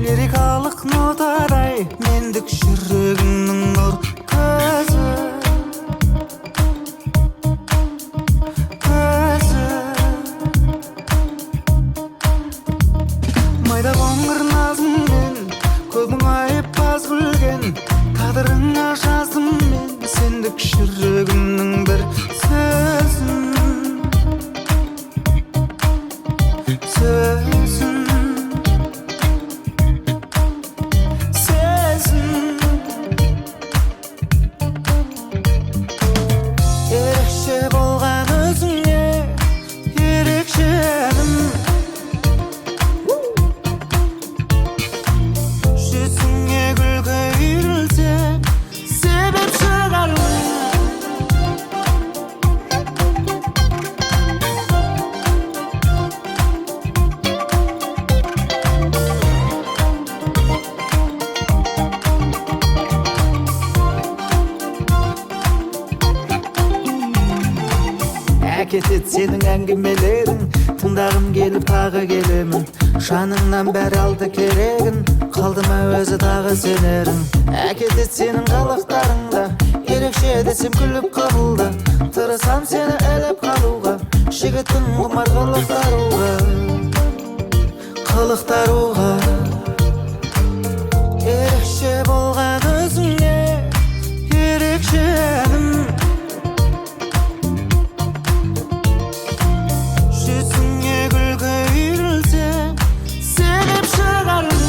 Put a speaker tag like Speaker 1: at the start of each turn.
Speaker 1: лирикалық нотадай мендік жүрегімнің нұр көзі майда қоңыр назыммен көзің айып аз күлген тағдырыңа жаздым мен сендік жүрегімнің бір сөзін ерекше болған өзіңе ерекше әнім жүзіңе күлкі үйірілсе себеп шығармын әкетет сенің әңгімелерің тыңдағым келіп тағы келемін жаныңнан бәрі алды керегін қалды ма өзі тағы сенерің әкетет сенің қылықтарыңда ерекше десем күліп қабылда тырысам сені іліп қалуға жігіттің құмар қылықтаруға ерекше болған өзіңе ерекше әнім жүзіңе күлкі үйірілсе себеп шығармын